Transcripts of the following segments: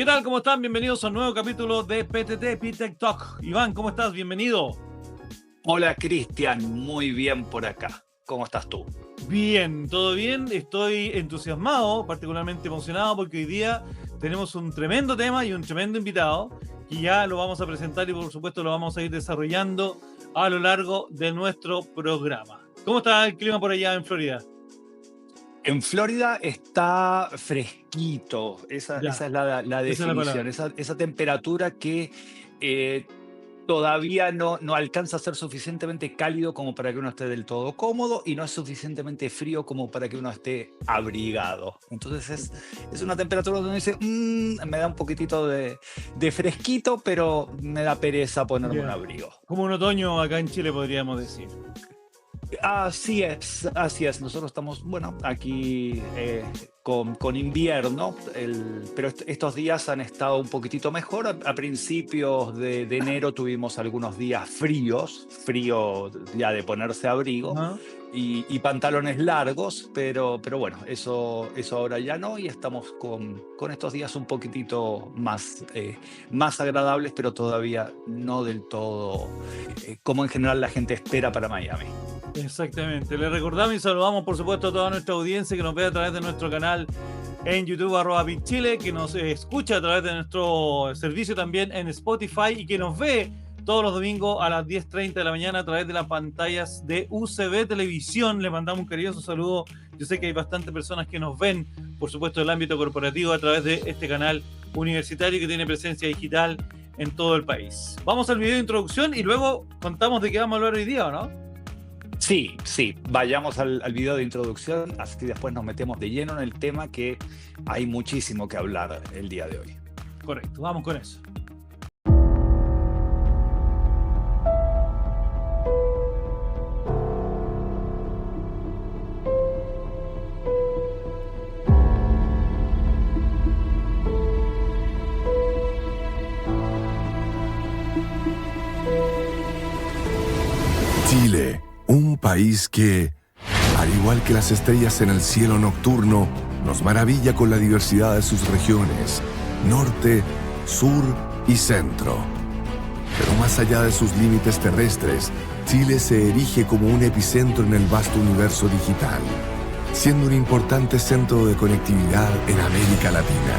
¿Qué tal? ¿Cómo están? Bienvenidos a un nuevo capítulo de PTT, PTech Talk. Iván, ¿cómo estás? Bienvenido. Hola Cristian, muy bien por acá. ¿Cómo estás tú? Bien, todo bien. Estoy entusiasmado, particularmente emocionado, porque hoy día tenemos un tremendo tema y un tremendo invitado que ya lo vamos a presentar y por supuesto lo vamos a ir desarrollando a lo largo de nuestro programa. ¿Cómo está el clima por allá en Florida? En Florida está fresquito, esa Ya, es la esa es la definición, palabra. esa temperatura que todavía no alcanza a ser suficientemente cálido como para que uno esté del todo cómodo y no es suficientemente frío como para que uno esté abrigado. Entonces es una temperatura donde dice, me da un poquitito de fresquito, pero me da pereza ponerme un Ya. abrigo. Como un otoño acá en Chile, podríamos decir. Así es, así es. Nosotros estamos, bueno, aquí con invierno, pero estos días han estado un poquitito mejor. A principios de enero tuvimos algunos días frío ya de ponerse abrigo Ajá. y pantalones largos, pero bueno, eso ahora ya no y estamos con estos días un poquitito más agradables, pero todavía no del todo como en general la gente espera para Miami. Exactamente. Le recordamos y saludamos, por supuesto, a toda nuestra audiencia que nos ve a través de nuestro canal en YouTube, @BigChile, que nos escucha a través de nuestro servicio también en Spotify y que nos ve todos los domingos a las 10:30 de la mañana a través de las pantallas de UCB Televisión. Le mandamos un cariñoso saludo. Yo sé que hay bastantes personas que nos ven, por supuesto, del ámbito corporativo a través de este canal universitario que tiene presencia digital en todo el país. Vamos al video de introducción y luego contamos de qué vamos a hablar hoy día, ¿o no? Sí, vayamos al video de introducción, así después nos metemos de lleno en el tema que hay muchísimo que hablar el día de hoy. Correcto, vamos con eso. Chile, un país que, al igual que las estrellas en el cielo nocturno, nos maravilla con la diversidad de sus regiones, norte, sur y centro. Pero más allá de sus límites terrestres, Chile se erige como un epicentro en el vasto universo digital, siendo un importante centro de conectividad en América Latina.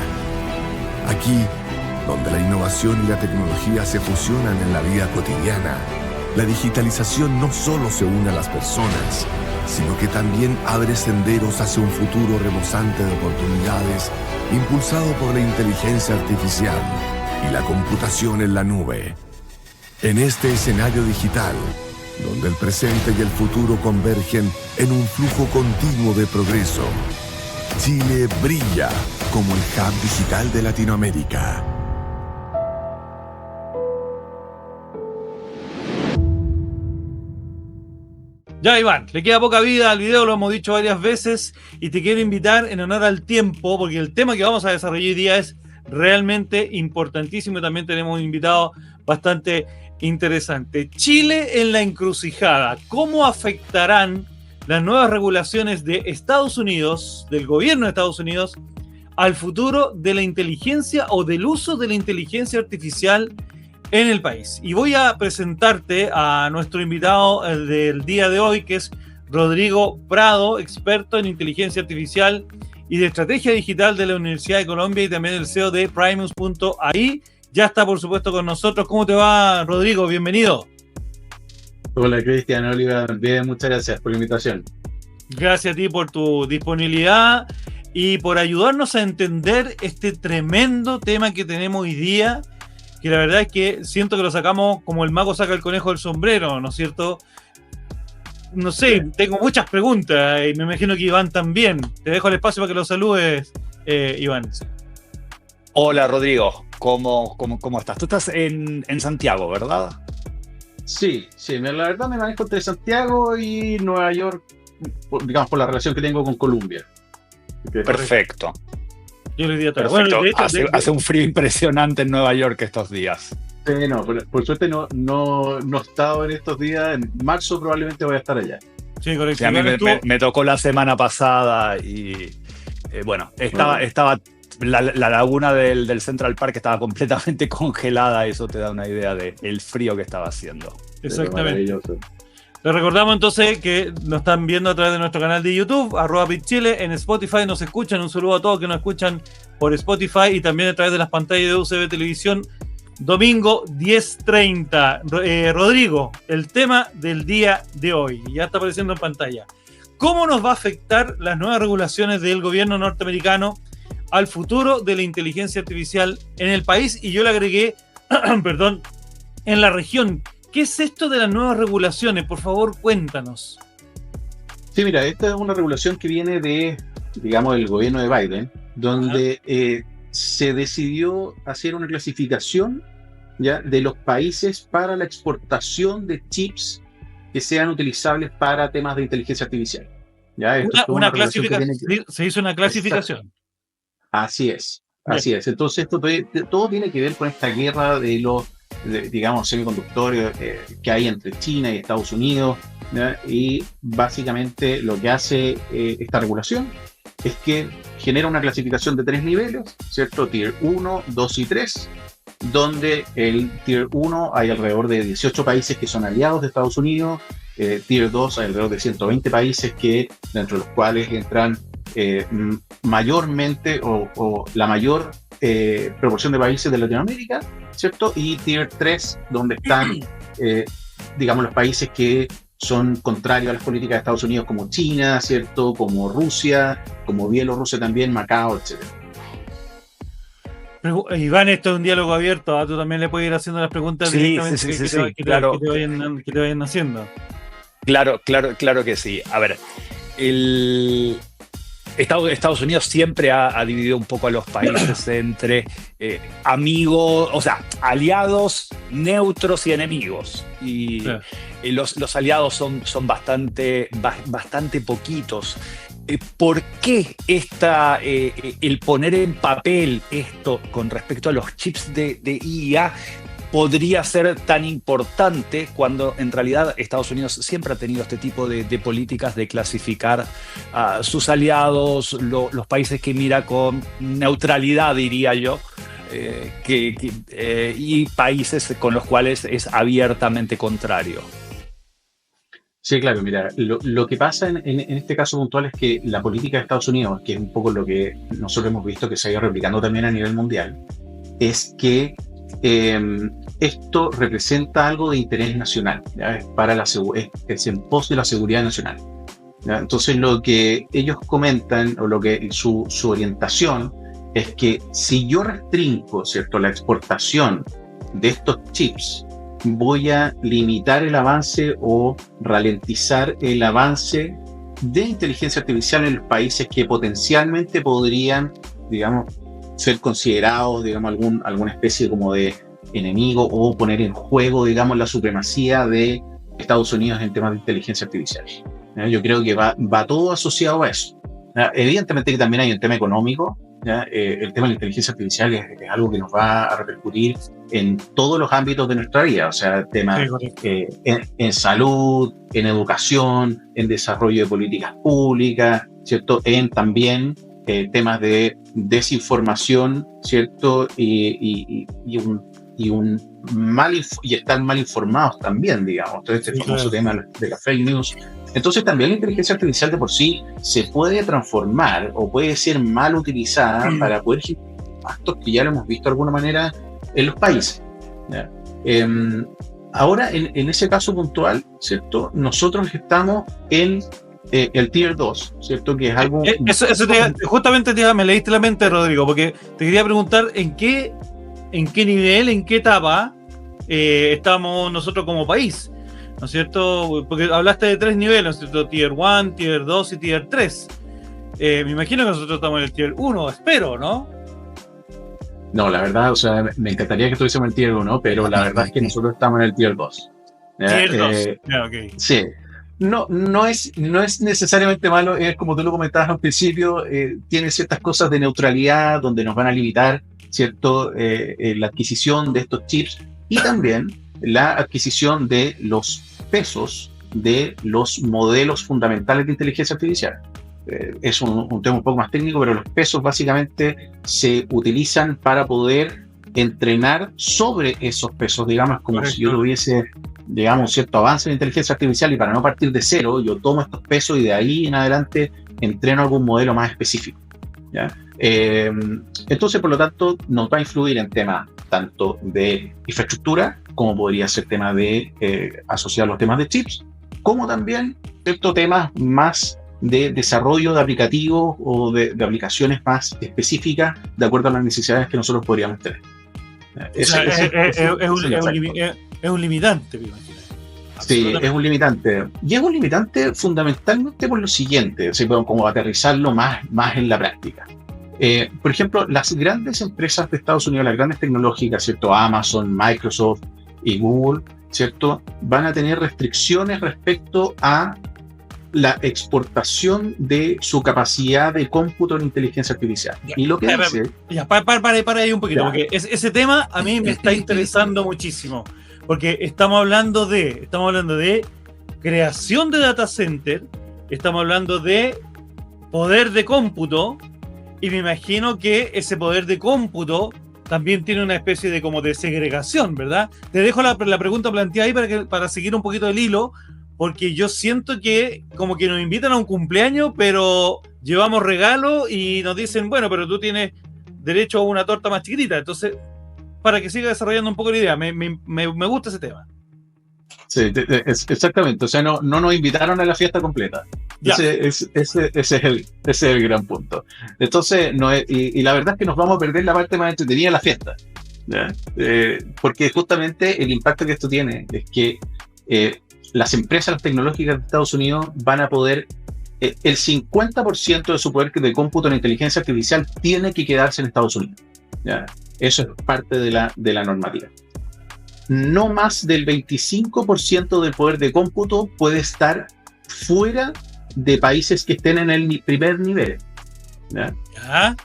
Aquí, donde la innovación y la tecnología se fusionan en la vida cotidiana, la digitalización no solo se une a las personas, sino que también abre senderos hacia un futuro rebosante de oportunidades, impulsado por la inteligencia artificial y la computación en la nube. En este escenario digital, donde el presente y el futuro convergen en un flujo continuo de progreso, Chile brilla como el hub digital de Latinoamérica. Ya, Iván, le queda poca vida al video, lo hemos dicho varias veces, y te quiero invitar en honor al tiempo, porque el tema que vamos a desarrollar hoy día es realmente importantísimo y también tenemos un invitado bastante interesante. Chile en la encrucijada. ¿Cómo afectarán las nuevas regulaciones de Estados Unidos, del gobierno de Estados Unidos, al futuro de la inteligencia o del uso de la inteligencia artificial en el país? Y voy a presentarte a nuestro invitado del día de hoy, que es Rodrigo Prado, experto en inteligencia artificial y de estrategia digital de la Universidad de Colombia y también el CEO de Primus.ai. Ya está, por supuesto, con nosotros. ¿Cómo te va, Rodrigo? Bienvenido. Hola Cristian, Oliver, bien, muchas gracias por la invitación. Gracias a ti por tu disponibilidad y por ayudarnos a entender este tremendo tema que tenemos hoy día, que la verdad es que siento que lo sacamos como el mago saca el conejo del sombrero, ¿no es cierto? No sé, tengo muchas preguntas y me imagino que Iván también. Te dejo el espacio para que lo saludes, Iván. Hola Rodrigo, ¿cómo estás? Tú estás en Santiago, ¿verdad? Sí, la verdad me manejo entre Santiago y Nueva York, digamos por la relación que tengo con Colombia. Perfecto. Yo le diría todo. Perfecto. Bueno, de hecho, Hace un frío impresionante en Nueva York estos días. Sí, no, por suerte no he estado en estos días. En marzo probablemente voy a estar allá. sí, correcto. Sí, a mí me tocó la semana pasada y bueno, estaba La laguna del Central Park estaba completamente congelada, eso te da una idea del frío que estaba haciendo. Exactamente. Les recordamos entonces que nos están viendo a través de nuestro canal de YouTube, @PitChile, en Spotify nos escuchan, un saludo a todos que nos escuchan por Spotify y también a través de las pantallas de UCB Televisión, domingo 10:30. Rodrigo, el tema del día de hoy, ya está apareciendo en pantalla. ¿Cómo nos va a afectar las nuevas regulaciones del gobierno norteamericano al futuro de la inteligencia artificial en el país? Y yo le agregué, perdón, en la región. ¿Qué es esto de las nuevas regulaciones? Por favor, cuéntanos. Sí, mira, esta es una regulación que viene de, digamos, el gobierno de Biden, donde se decidió hacer una clasificación, ¿ya?, de los países para la exportación de chips que sean utilizables para temas de inteligencia artificial. ¿Ya? Una clasificación. Se hizo una clasificación. Exacto. Así es. Entonces, esto todo tiene que ver con esta guerra de los, digamos, semiconductores que hay entre China y Estados Unidos, ¿ya? Y básicamente lo que hace esta regulación es que genera una clasificación de 3 niveles, ¿cierto? Tier 1, 2 y 3, donde el Tier 1 hay alrededor de 18 países que son aliados de Estados Unidos, Tier 2 hay alrededor de 120 países que, dentro de los cuales entran mayormente o la mayor proporción de países de Latinoamérica, ¿cierto? Y Tier 3, donde están, digamos, los países que son contrarios a las políticas de Estados Unidos, como China, ¿cierto? Como Rusia, como Bielorrusia también, Macao, etc. Iván, esto es un diálogo abierto, ¿eh? Tú también le puedes ir haciendo las preguntas directamente claro. que te vayan haciendo. Claro que sí. A ver, Estados Unidos siempre ha dividido un poco a los países entre amigos, o sea, aliados, neutros y enemigos. Y Claro. Los aliados son bastante poquitos. ¿Por qué el poner en papel esto con respecto a los chips de IA podría ser tan importante cuando en realidad Estados Unidos siempre ha tenido este tipo de políticas de clasificar a sus aliados, los países que mira con neutralidad, diría yo, y países con los cuales es abiertamente contrario? Sí, claro, mira, lo que pasa en este caso puntual es que la política de Estados Unidos, que es un poco lo que nosotros hemos visto que se ha ido replicando también a nivel mundial, es que esto representa algo de interés nacional, ¿ya? Es en pos de la seguridad nacional, ¿ya? Entonces lo que ellos comentan, o lo que su orientación, es que si yo restringo, ¿cierto?, la exportación de estos chips, voy a limitar el avance o ralentizar el avance de inteligencia artificial en los países que potencialmente podrían, digamos, ser considerados, digamos, alguna especie como de enemigo o poner en juego, digamos, la supremacía de Estados Unidos en temas de inteligencia artificial. Yo creo que va todo asociado a eso. Evidentemente que también hay un tema económico. El tema de la inteligencia artificial es algo que nos va a repercutir en todos los ámbitos de nuestra vida, o sea, temas en salud, en educación, en desarrollo de políticas públicas, ¿cierto? En también temas de desinformación, ¿cierto? Y estar mal informados también, digamos. Entonces, este famoso tema de la fake news. Entonces, también la inteligencia artificial de por sí se puede transformar o puede ser mal utilizada para poder generar impactos que ya lo hemos visto de alguna manera en los países. Ahora, en ese caso puntual, ¿cierto? Nosotros estamos en el Tier 2, ¿cierto? Que es algo... Justamente me leíste la mente, Rodrigo, porque te quería preguntar en qué nivel, en qué etapa estamos nosotros como país, ¿no es cierto? Porque hablaste de 3 niveles, ¿no es cierto? Tier 1, Tier 2 y Tier 3. Me imagino que nosotros estamos en el Tier 1, espero, ¿no? No, la verdad, o sea, me encantaría que estuviésemos en el Tier 1, pero la verdad es que nosotros estamos en el Tier 2. Tier 2, okay. Sí. No es necesariamente malo, es como tú lo comentabas al principio, tiene ciertas cosas de neutralidad donde nos van a limitar, ¿cierto? La adquisición de estos chips y también la adquisición de los pesos de los modelos fundamentales de inteligencia artificial. es un tema un poco más técnico, pero los pesos básicamente se utilizan para poder entrenar sobre esos pesos, digamos, como Correcto. si yo tuviese, digamos, un cierto avance en inteligencia artificial y para no partir de cero, yo tomo estos pesos y de ahí en adelante entreno algún modelo más específico, ¿ya? Entonces, por lo tanto, nos va a influir en temas tanto de infraestructura, como podría ser tema de asociar los temas de chips, como también ciertos temas más de desarrollo de aplicativos o de aplicaciones más específicas de acuerdo a las necesidades que nosotros podríamos tener. Es un limitante, me imagino. Sí, es un limitante. Y es un limitante fundamentalmente por lo siguiente, así como aterrizarlo más en la práctica. Por ejemplo, las grandes empresas de Estados Unidos, las grandes tecnológicas, ¿cierto? Amazon, Microsoft y Google, ¿cierto? Van a tener restricciones respecto a la exportación de su capacidad de cómputo en inteligencia artificial. Y lo que dice... Ya, para ahí un poquito, Ya. porque ese tema a mí me está interesando muchísimo, porque estamos hablando de creación de data center, estamos hablando de poder de cómputo, y me imagino que ese poder de cómputo también tiene una especie de como de segregación, ¿verdad? Te dejo la pregunta planteada ahí para seguir un poquito el hilo, porque yo siento que como que nos invitan a un cumpleaños, pero llevamos regalo y nos dicen, bueno, pero tú tienes derecho a una torta más chiquitita. Entonces, para que siga desarrollando un poco la idea, me gusta ese tema. Sí, exactamente. O sea, no nos invitaron a la fiesta completa. Ese es el gran punto. Entonces, y la verdad es que nos vamos a perder la parte más entretenida de la fiesta, ¿ya? Porque justamente el impacto que esto tiene es que las empresas tecnológicas de Estados Unidos van a poder, el 50% de su poder de cómputo en inteligencia artificial tiene que quedarse en Estados Unidos, ¿ya? Eso es parte de la normativa. No más del 25% del poder de cómputo puede estar fuera de países que estén en el primer nivel, ¿ya? ¿Ya?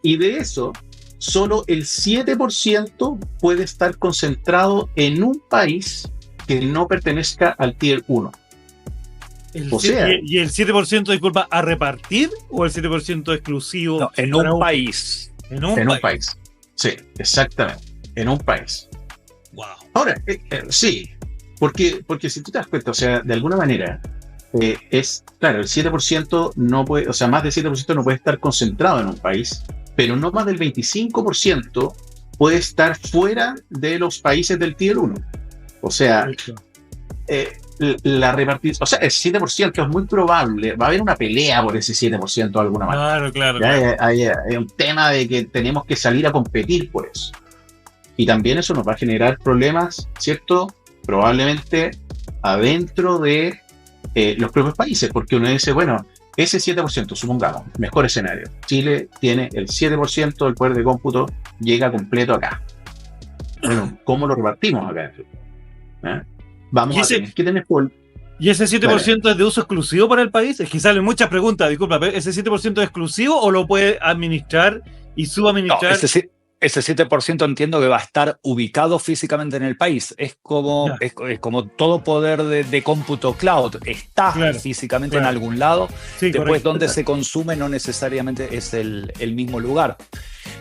Y de eso, solo el 7% puede estar concentrado en un país que no pertenezca al Tier 1. ¿Y el 7%, disculpa, a repartir o el 7% exclusivo? No, en un país. En un país. Sí, exactamente. En un país. Wow. Ahora, sí, porque si tú te das cuenta, o sea, de alguna manera, claro, el 7% no puede, o sea, más del 7% no puede estar concentrado en un país, pero no más del 25% puede estar fuera de los países del Tier 1. O sea, la repartición, o sea, el 7% es muy probable, va a haber una pelea por ese 7% de alguna manera. Claro. Hay un tema de que tenemos que salir a competir por eso. Y también eso nos va a generar problemas, ¿cierto? Probablemente adentro de los propios países, porque uno dice, bueno, ese 7%, supongamos, mejor escenario, Chile tiene el 7% del poder de cómputo, llega completo acá. Bueno, ¿cómo lo repartimos acá? Vamos a tener que tener ¿Y ese 7% es de uso exclusivo para el país? Es que salen muchas preguntas, disculpa, ¿ese 7% es exclusivo o lo puede administrar y subadministrar? No, ese 7% entiendo que va a estar ubicado físicamente en el país. Es como todo poder de cómputo cloud. Está físicamente en algún lado. Sí, después, correcto. Donde se consume no necesariamente es el mismo lugar.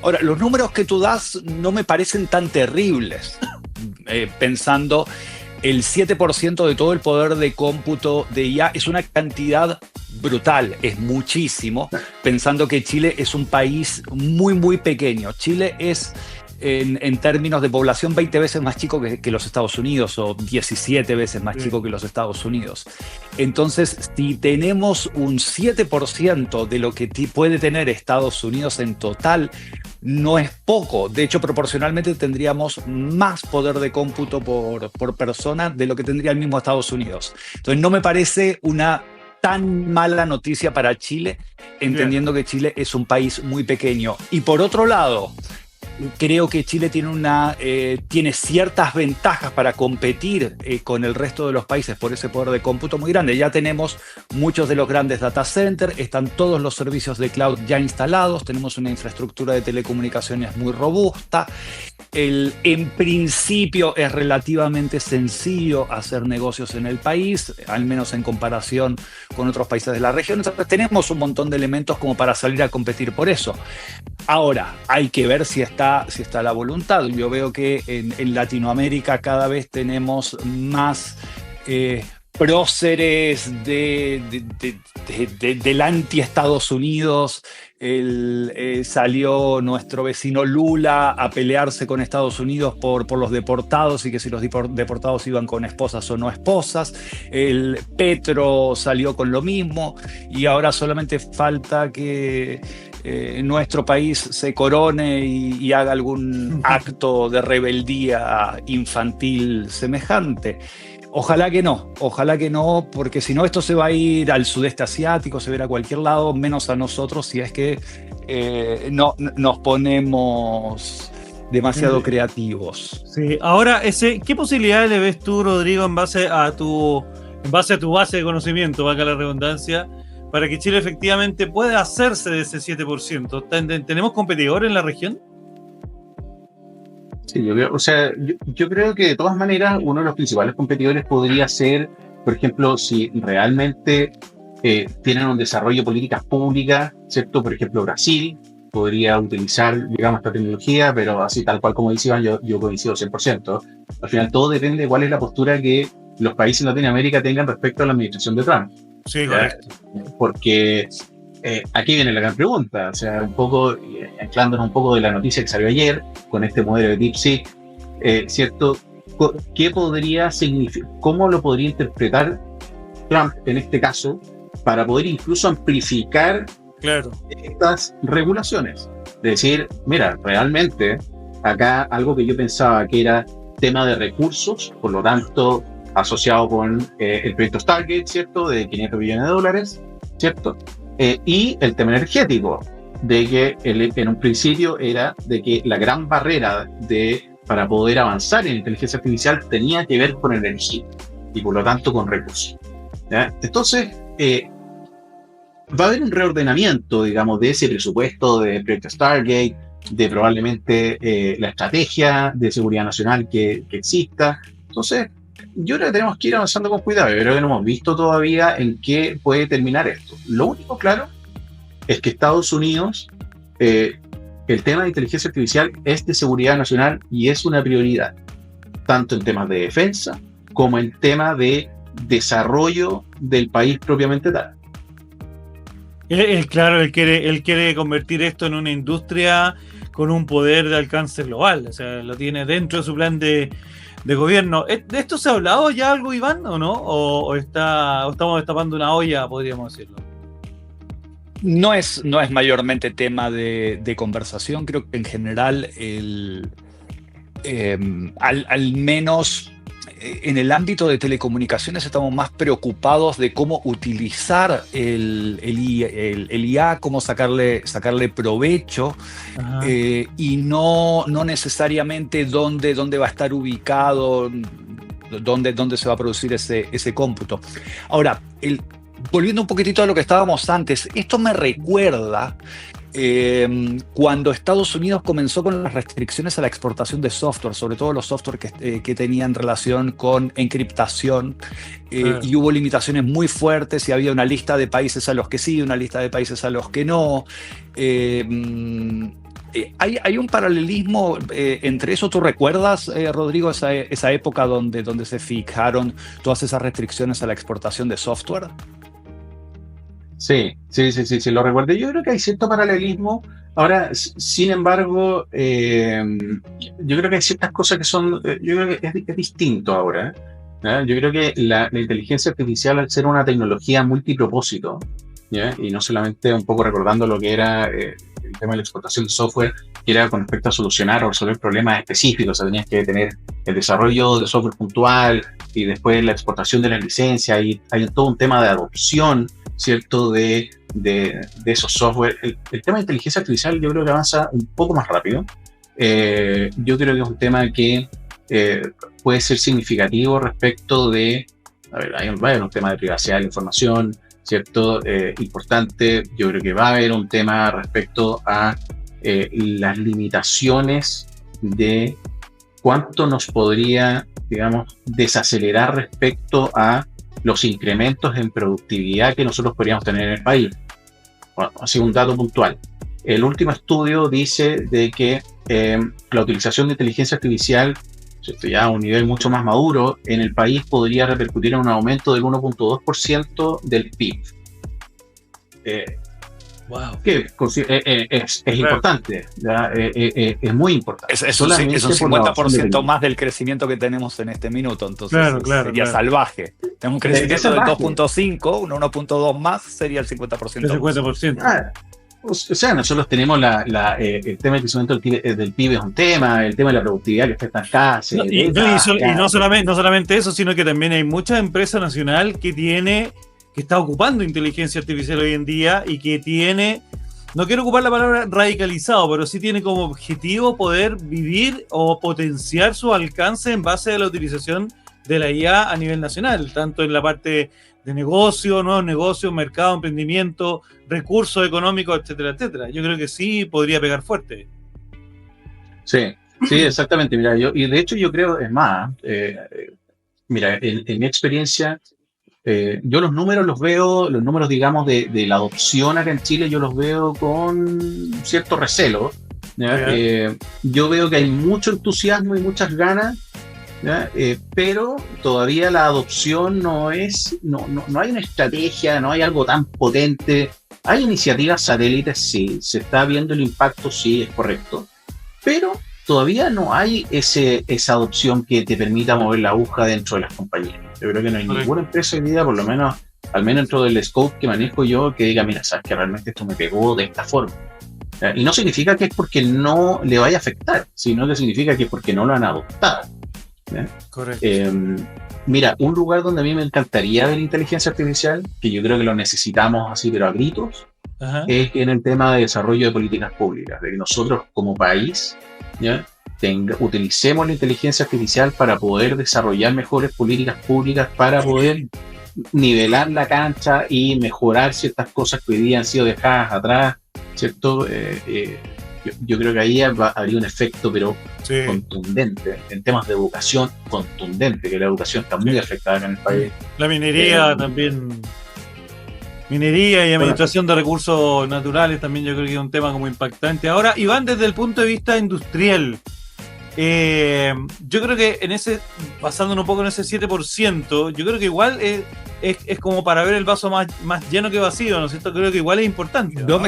Ahora, los números que tú das no me parecen tan terribles. Pensando, el 7% de todo el poder de cómputo de IA es una cantidad brutal, es muchísimo, pensando que Chile es un país muy, muy pequeño. Chile es, en términos de población, 20 veces más chico que los Estados Unidos, o 17 veces más chico que los Estados Unidos. Entonces, si tenemos un 7% de lo que puede tener Estados Unidos en total, no es poco. De hecho, proporcionalmente tendríamos más poder de cómputo por persona de lo que tendría el mismo Estados Unidos. Entonces, no me parece una tan mala noticia para Chile, entendiendo que Chile es un país muy pequeño. Y por otro lado, creo que Chile tiene ciertas ventajas para competir con el resto de los países por ese poder de cómputo muy grande. Ya tenemos muchos de los grandes data centers, están todos los servicios de cloud ya instalados, tenemos una infraestructura de telecomunicaciones muy robusta. En principio es relativamente sencillo hacer negocios en el país, al menos en comparación con otros países de la región. Entonces, tenemos un montón de elementos como para salir a competir por eso. Ahora, hay que ver si está la voluntad. Yo veo que en Latinoamérica cada vez tenemos más próceres del anti-Estados Unidos. Salió nuestro vecino Lula a pelearse con Estados Unidos por los deportados y que si los deportados iban con esposas o no esposas. El Petro salió con lo mismo y ahora solamente falta que nuestro país se corone y haga algún acto de rebeldía infantil semejante. Ojalá que no, porque si no esto se va a ir al sudeste asiático, se va a ir a cualquier lado, menos a nosotros, si es que no nos ponemos demasiado creativos. Sí, ahora, ¿qué posibilidades le ves tú, Rodrigo, en base a tu base de conocimiento, valga la redundancia, para que Chile efectivamente pueda hacerse de ese 7%? ¿Tenemos competidores en la región? Sí, yo creo que de todas maneras uno de los principales competidores podría ser, por ejemplo, si realmente tienen un desarrollo de políticas públicas, ¿cierto? Por ejemplo, Brasil podría utilizar, digamos, esta tecnología, pero así tal cual como dice Iván, yo coincido 100%. Al final todo depende de cuál es la postura que los países en Latinoamérica tengan respecto a la administración de Trump. Sí, correcto. Porque aquí viene la gran pregunta, o sea, un poco, anclándonos un poco de la noticia que salió ayer con este modelo de DeepSeek, ¿cierto? ¿Qué podría significar? ¿Cómo lo podría interpretar Trump en este caso para poder incluso amplificar estas regulaciones? De decir, mira, realmente acá algo que yo pensaba que era tema de recursos, por lo tanto asociado con el proyecto Stargate, ¿cierto? De $500 billones, ¿cierto? Y el tema energético, de que en un principio era de que la gran barrera para poder avanzar en inteligencia artificial tenía que ver con energía y por lo tanto con recursos, ¿ya? Entonces, va a haber un reordenamiento, digamos, de ese presupuesto de proyecto Stargate, de probablemente la estrategia de seguridad nacional que exista. Entonces, yo creo que tenemos que ir avanzando con cuidado. Yo creo que no hemos visto todavía en qué puede terminar esto. Lo único claro es que Estados Unidos, el tema de inteligencia artificial es de seguridad nacional y es una prioridad, tanto en temas de defensa como en temas de desarrollo del país propiamente tal. Claro, él quiere convertir esto en una industria con un poder de alcance global. O sea, lo tiene dentro de su plan de gobierno. ¿De esto se ha hablado ya algo, Iván, o no? ¿O estamos destapando una olla, podríamos decirlo? No es mayormente tema de conversación. Creo que en general, al menos en el ámbito de telecomunicaciones, estamos más preocupados de cómo utilizar el IA, cómo sacarle provecho, y no necesariamente dónde va a estar ubicado, dónde se va a producir ese cómputo. Ahora, volviendo un poquitito a lo que estábamos antes, esto me recuerda cuando Estados Unidos comenzó con las restricciones a la exportación de software, sobre todo los software que tenían relación con encriptación, y hubo limitaciones muy fuertes y había una lista de países a los que sí, una lista de países a los que no. Hay un paralelismo entre eso. ¿Tú recuerdas, Rodrigo, esa época donde se fijaron todas esas restricciones a la exportación de software? Sí, lo recuerdo. Yo creo que hay cierto paralelismo. Ahora, sin embargo, yo creo que hay ciertas cosas que son, yo creo que es distinto ahora, ¿eh? Yo creo que la inteligencia artificial, al ser una tecnología multipropósito, ¿ya? Y no solamente un poco recordando lo que era el tema de la exportación de software, que era con respecto a solucionar o resolver problemas específicos. O sea, tenías que tener el desarrollo de software puntual y después la exportación de la licencia, y hay todo un tema de adopción, ¿cierto? De esos software. El tema de inteligencia artificial yo creo que avanza un poco más rápido. yo creo que es un tema que puede ser significativo respecto de, a ver, va a haber un tema de privacidad de la información, ¿cierto? Importante. Yo creo que va a haber un tema respecto a las limitaciones de cuánto nos podría, digamos, desacelerar respecto a los incrementos en productividad que nosotros podríamos tener en el país. Bueno, así un dato puntual. El último estudio dice de que la utilización de inteligencia artificial, ¿cierto?, ya a un nivel mucho más maduro, en el país podría repercutir en un aumento del 1.2% del PIB. Wow. Que es importante, es muy importante. Es un 50% más del crecimiento que tenemos en este minuto, entonces sería salvaje. Tenemos un crecimiento del 2.5, un 1.2 más sería el 50%. El 50%. O sea, nosotros tenemos el tema del crecimiento del PIB es un tema, el tema de la productividad que está estancada. Y no solamente eso, sino que también hay mucha empresa nacional que está ocupando inteligencia artificial hoy en día y que tiene, no quiero ocupar la palabra radicalizado, pero sí tiene como objetivo poder vivir o potenciar su alcance en base a la utilización de la IA a nivel nacional, tanto en la parte de negocio, nuevos negocios, mercado, emprendimiento, recursos económicos, etcétera, etcétera. Yo creo que sí podría pegar fuerte. Sí, exactamente. Mira, y de hecho yo creo, es más, mira, en mi experiencia, yo los números, digamos, de la adopción acá en Chile, yo los veo con cierto recelo. Yo veo que hay mucho entusiasmo y muchas ganas, pero todavía la adopción no hay una estrategia, no hay algo tan potente. Hay iniciativas satélites, sí, se está viendo el impacto, sí, es correcto, pero todavía no hay esa adopción que te permita mover la aguja dentro de las compañías. Yo creo que no hay ninguna empresa hoy día, por lo menos, al menos dentro del scope que manejo yo, que diga, mira, sabes que realmente esto me pegó de esta forma. Y no significa que es porque no le vaya a afectar, sino que significa que es porque no lo han adoptado. Correcto. Mira, un lugar donde a mí me encantaría ver inteligencia artificial, que yo creo que lo necesitamos así, pero a gritos, es en el tema de desarrollo de políticas públicas, de que nosotros como país utilicemos la inteligencia artificial para poder desarrollar mejores políticas públicas, para poder nivelar la cancha y mejorar ciertas cosas que hoy día han sido dejadas atrás, ¿cierto? Yo creo que ahí habría un efecto, pero contundente, en temas de educación, contundente, que la educación está muy afectada en el país. La minería también. Minería y administración de recursos naturales también yo creo que es un tema como impactante. Ahora, Iván, desde el punto de vista industrial, yo creo que basándonos un poco en ese 7%, yo creo que igual es como para ver el vaso más lleno que vacío, ¿no es cierto? Creo que igual es importante, ¿no?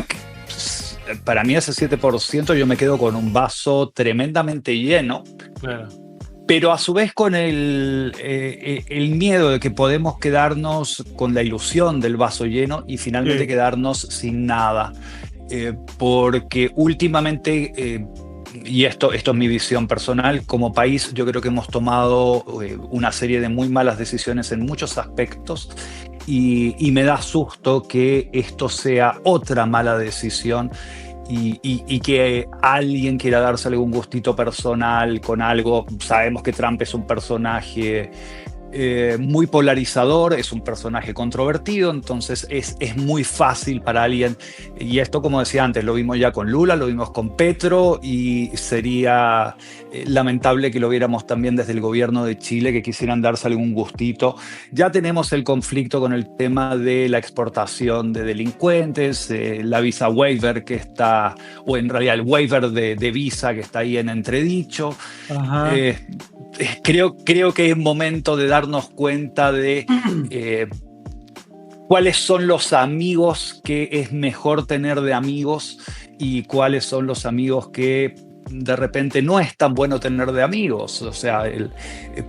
Para mí ese 7% yo me quedo con un vaso tremendamente lleno. Claro. Pero a su vez con el miedo de que podemos quedarnos con la ilusión del vaso lleno y finalmente quedarnos sin nada. Porque últimamente, y esto es mi visión personal, como país yo creo que hemos tomado una serie de muy malas decisiones en muchos aspectos y me da susto que esto sea otra mala decisión. Y que alguien quiera darse algún gustito personal con algo. Sabemos que Trump es un personaje muy polarizador, es un personaje controvertido, entonces es muy fácil para alguien, y esto como decía antes, lo vimos ya con Lula, lo vimos con Petro, y sería lamentable que lo viéramos también desde el gobierno de Chile, que quisieran darse algún gustito. Ya tenemos el conflicto con el tema de la exportación de delincuentes, la visa waiver que está, o en realidad el waiver de visa que está ahí en entredicho. Creo que es momento de darnos cuenta de cuáles son los amigos que es mejor tener de amigos y cuáles son los amigos que de repente no es tan bueno tener de amigos. O sea,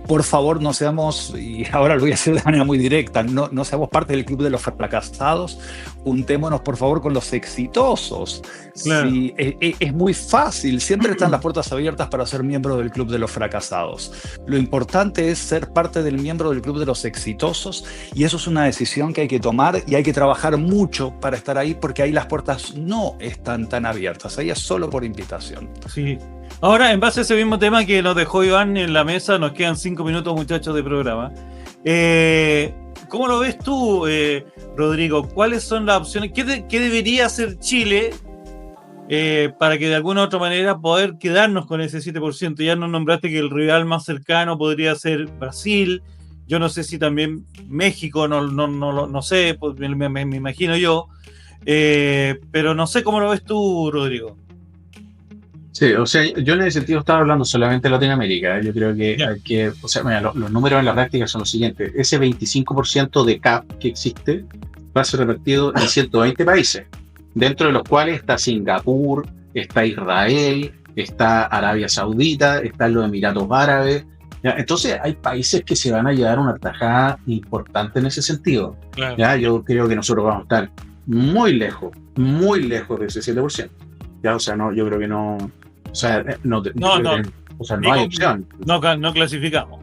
por favor no seamos, y ahora lo voy a decir de manera muy directa, no seamos parte del club de los fracasados, juntémonos por favor con los exitosos. Claro. Sí, es muy fácil, siempre están las puertas abiertas para ser miembro del club de los fracasados. Lo importante es ser parte del miembro del club de los exitosos, y eso es una decisión que hay que tomar y hay que trabajar mucho para estar ahí, porque ahí las puertas no están tan abiertas, ahí es solo por invitación. Sí. Ahora, en base a ese mismo tema que nos dejó Iván en la mesa, nos quedan 5 minutos, muchachos, de programa. ¿Cómo lo ves tú, Rodrigo? ¿Cuáles son las opciones? ¿Qué debería hacer Chile para que de alguna u otra manera poder quedarnos con ese 7%? Ya nos nombraste que el rival más cercano podría ser Brasil. Yo no sé si también México, no sé, pues me imagino yo. Pero no sé cómo lo ves tú, Rodrigo. Sí, o sea, yo en ese sentido estaba hablando solamente de Latinoamérica. Yo creo que hay que, o sea, mira, los números en la práctica son los siguientes. Ese 25% de CAP que existe va a ser repartido en 120 países, dentro de los cuales está Singapur, está Israel, está Arabia Saudita, están los Emiratos Árabes. ¿Ya? Entonces hay países que se van a llevar una tajada importante en ese sentido. Claro. ¿Ya? Yo creo que nosotros vamos a estar muy lejos de ese 7%. ¿Ya? O sea, no, yo creo que no. O sea, no hay opción. No clasificamos.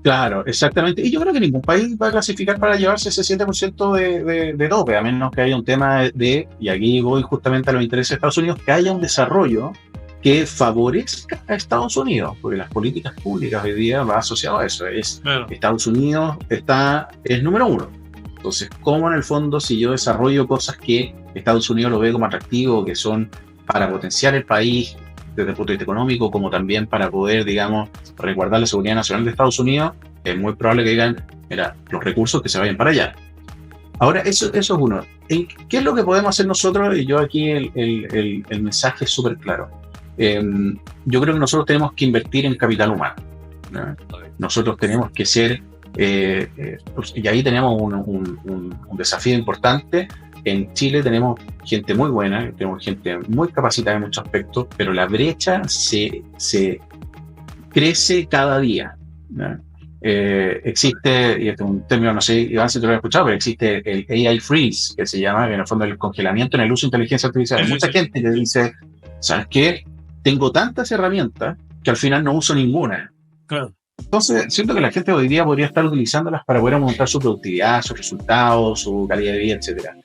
Claro, exactamente. Y yo creo que ningún país va a clasificar para llevarse ese 7% de tope, a menos que haya un tema y aquí voy justamente a los intereses de Estados Unidos, que haya un desarrollo que favorezca a Estados Unidos, porque las políticas públicas hoy día va asociado a eso. Claro. Estados Unidos es número uno. Entonces, ¿cómo en el fondo si yo desarrollo cosas que Estados Unidos lo ve como atractivo, que son para potenciar el país desde el punto de vista económico, como también para poder, digamos, resguardar la seguridad nacional de Estados Unidos? Es muy probable que digan, mira, los recursos que se vayan para allá. Ahora, eso es uno. ¿Qué es lo que podemos hacer nosotros? Y yo aquí el mensaje es súper claro. Yo creo que nosotros tenemos que invertir en capital humano, ¿no? Nosotros tenemos que ser, y ahí tenemos un desafío importante. En Chile tenemos gente muy buena, tenemos gente muy capacitada en muchos aspectos, pero la brecha se crece cada día, ¿no? Existe, y este es un término, no sé, Iván, si te lo has escuchado, pero existe el AI freeze, que se llama, que en el fondo, el congelamiento en el uso de inteligencia artificial. Hay mucha gente que dice, ¿sabes qué? Tengo tantas herramientas que al final no uso ninguna. Claro. Entonces, siento que la gente hoy día podría estar utilizándolas para poder aumentar su productividad, sus resultados, su calidad de vida, etcétera.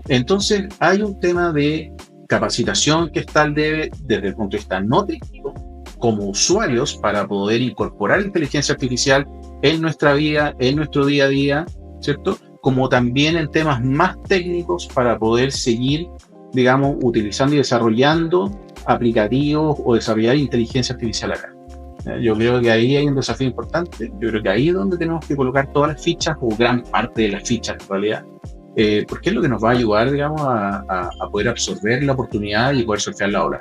Entonces, hay un tema de capacitación que está al debe desde el punto de vista no técnico, como usuarios, para poder incorporar inteligencia artificial en nuestra vida, en nuestro día a día, ¿cierto? Como también en temas más técnicos para poder seguir, digamos, utilizando y desarrollando aplicativos o desarrollar inteligencia artificial acá. Yo creo que ahí hay un desafío importante. Yo creo que ahí es donde tenemos que colocar todas las fichas, o gran parte de las fichas en realidad, porque es lo que nos va a ayudar, digamos, a poder absorber la oportunidad y poder surfear la ola.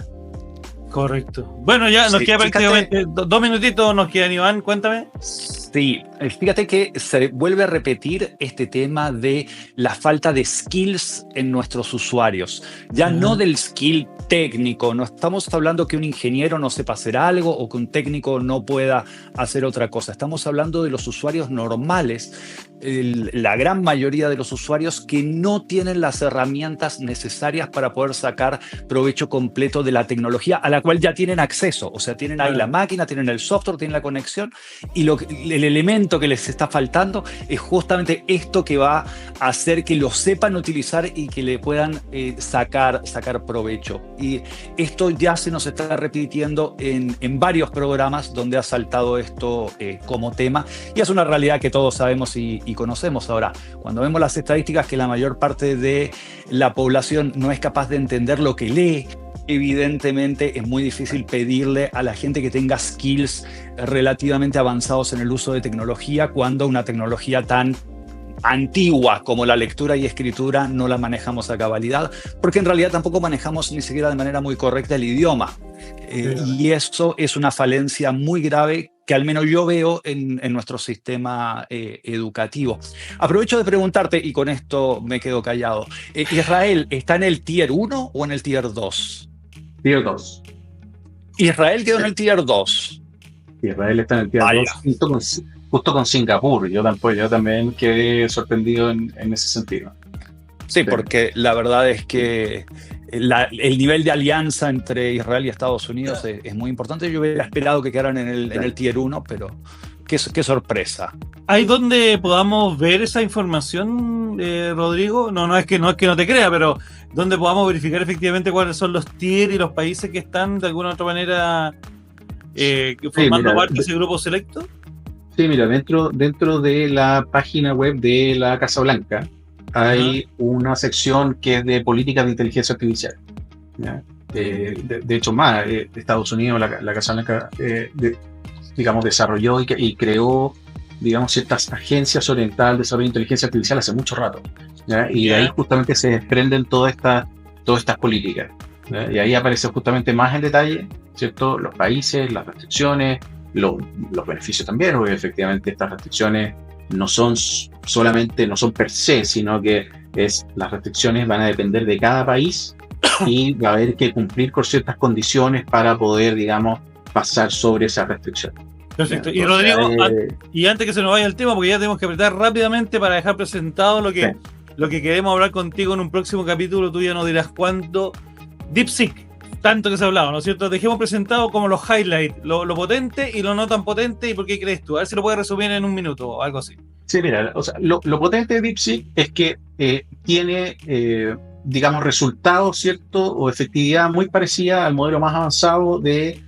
Correcto. Bueno, ya nos queda prácticamente 2 minutitos, nos quedan, Iván, cuéntame. Sí, fíjate que se vuelve a repetir este tema de la falta de skills en nuestros usuarios. Ya no del skill técnico, no estamos hablando que un ingeniero no sepa hacer algo o que un técnico no pueda hacer otra cosa. Estamos hablando de los usuarios normales, la gran mayoría de los usuarios que no tienen las herramientas necesarias para poder sacar provecho completo de la tecnología a la cual ya tienen acceso. O sea, tienen ahí la máquina, tienen el software, tienen la conexión, y el elemento que les está faltando es justamente esto que va a hacer que lo sepan utilizar y que le puedan sacar provecho. Y esto ya se nos está repitiendo en varios programas donde ha saltado esto como tema, y es una realidad que todos sabemos y conocemos. Ahora, cuando vemos las estadísticas que la mayor parte de la población no es capaz de entender lo que lee, evidentemente es muy difícil pedirle a la gente que tenga skills relativamente avanzados en el uso de tecnología cuando una tecnología tan antigua como la lectura y escritura no la manejamos a cabalidad, porque en realidad tampoco manejamos ni siquiera de manera muy correcta el idioma. Y eso es una falencia muy grave que al menos yo veo en nuestro sistema educativo. Aprovecho de preguntarte, y con esto me quedo callado, ¿Israel está en el Tier 1 o en el Tier 2? Tier 2. Israel quedó en el Tier 2. Israel está en el Tier 2 justo con Singapur. Yo también quedé sorprendido en ese sentido. Sí, porque la verdad es que el nivel de alianza entre Israel y Estados Unidos es muy importante. Yo hubiera esperado que quedaran en el Tier 1, qué sorpresa. ¿Hay donde podamos ver esa información, Rodrigo? No es que no te crea, pero donde podamos verificar efectivamente cuáles son los tier y los países que están de alguna u otra manera formando parte de ese grupo selecto. Sí, mira, dentro de la página web de la Casa Blanca hay una sección que es de políticas de inteligencia artificial, ¿ya? De hecho, Estados Unidos, la Casa Blanca, digamos, desarrolló y creó, digamos, ciertas agencias orientadas al desarrollo de inteligencia artificial hace mucho rato, ¿ya? Y de ahí justamente se desprenden todas estas políticas, ¿ya? Y ahí aparece justamente más en detalle, ¿cierto? Los países, las restricciones, los beneficios también, porque efectivamente estas restricciones no son per se, sino que las restricciones van a depender de cada país y va a haber que cumplir con ciertas condiciones para poder, digamos, pasar sobre esa restricción. Perfecto. Y Rodrigo, y antes que se nos vaya el tema, porque ya tenemos que apretar rápidamente para dejar presentado lo que queremos hablar contigo en un próximo capítulo, tú ya nos dirás cuándo. DeepSeek, tanto que se ha hablado, ¿no es cierto? Dejemos presentado como los highlights, lo potente y lo no tan potente, y por qué crees tú. A ver si lo puedes resumir en un minuto o algo así. Sí, mira, o sea, lo potente de DeepSeek es que tiene, digamos, resultados, ¿cierto? O efectividad muy parecida al modelo más avanzado de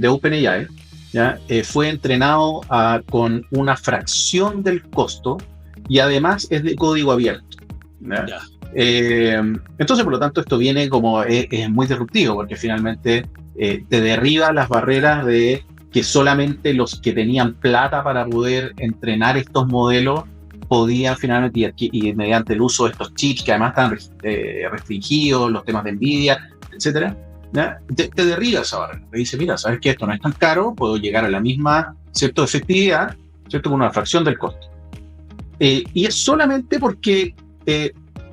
OpenAI, ¿ya? Fue entrenado con una fracción del costo y además es de código abierto, ¿ya? Ya. Entonces, por lo tanto, esto viene como es muy disruptivo, porque finalmente te derriba las barreras de que solamente los que tenían plata para poder entrenar estos modelos podían finalmente, y mediante el uso de estos chips que además están restringidos, los temas de NVIDIA, etcétera, ¿ya? Te derriba esa barrera. Te dice, mira, sabes que esto no es tan caro, puedo llegar a la misma, ¿cierto?, efectividad, ¿cierto?, con una fracción del costo. Y es solamente porque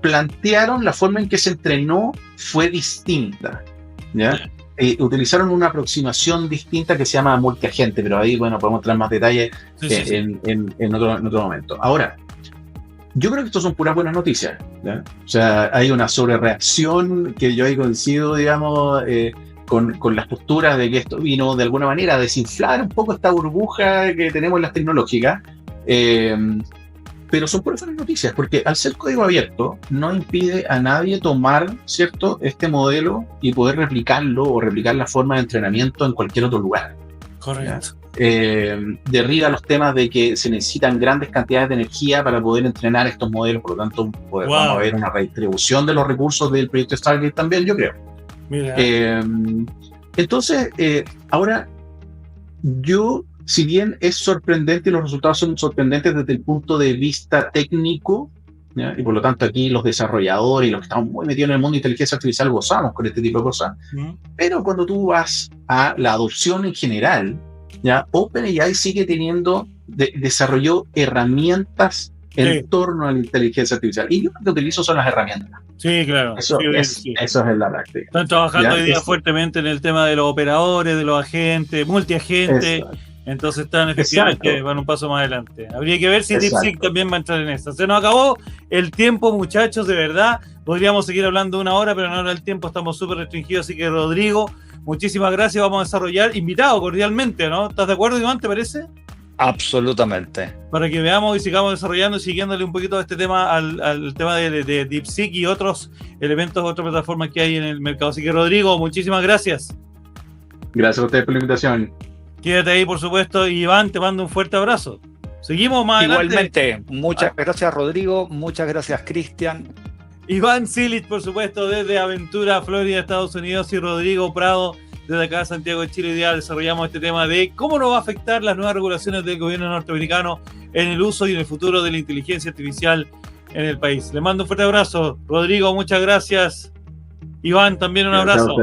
plantearon la forma en que se entrenó fue distinta, ¿ya? Utilizaron una aproximación distinta que se llama multiagente, pero ahí, bueno, podemos entrar más detalles en otro momento. Ahora, yo creo que esto son puras buenas noticias, ¿ya? O sea, hay una sobrereacción que yo ahí coincido, digamos, con las posturas de que esto vino de alguna manera a desinflar un poco esta burbuja que tenemos en las tecnológicas. Pero son puras buenas noticias, porque al ser código abierto no impide a nadie tomar, ¿cierto?, este modelo y poder replicarlo o replicar la forma de entrenamiento en cualquier otro lugar. Correcto. Derriba los temas de que se necesitan grandes cantidades de energía para poder entrenar estos modelos, por lo tanto vamos a ver una redistribución de los recursos del proyecto Stargate también, yo creo. Mira. Entonces, ahora si bien es sorprendente y los resultados son sorprendentes desde el punto de vista técnico, ¿ya? Y por lo tanto aquí los desarrolladores y los que estamos muy metidos en el mundo de inteligencia artificial gozamos con este tipo de cosas, pero cuando tú vas a la adopción en general, ¿ya? OpenAI sigue desarrolló herramientas en torno a la inteligencia artificial, y yo lo que utilizo son las herramientas. Sí, claro. Eso es en la práctica. Están trabajando hoy día fuertemente en el tema de los operadores, de los agentes, multiagentes. Exacto. Entonces están efectivamente, van un paso más adelante. Habría que ver si DeepSeek también va a entrar en esta. Se nos acabó el tiempo, muchachos, de verdad. Podríamos seguir hablando una hora, pero no era el tiempo, estamos súper restringidos. Así que, Rodrigo, muchísimas gracias. Vamos a desarrollar, invitado cordialmente, ¿no? ¿Estás de acuerdo, Iván? ¿Te parece? Absolutamente. Para que veamos y sigamos desarrollando y siguiéndole un poquito a este tema, al tema de DeepSeek y otros elementos, otras plataformas que hay en el mercado. Así que, Rodrigo, muchísimas gracias. Gracias a ustedes por la invitación. Quédate ahí, por supuesto. Iván, te mando un fuerte abrazo. Seguimos más Igualmente. adelante. Muchas gracias, Rodrigo. Muchas gracias, Cristian. Iván Silich, por supuesto, desde Aventura, Florida, Estados Unidos, y Rodrigo Prado, desde acá, Santiago de Chile. Hoy día desarrollamos este tema de cómo nos va a afectar las nuevas regulaciones del gobierno norteamericano en el uso y en el futuro de la inteligencia artificial en el país. Le mando un fuerte abrazo. Rodrigo, muchas gracias. Iván, también un abrazo.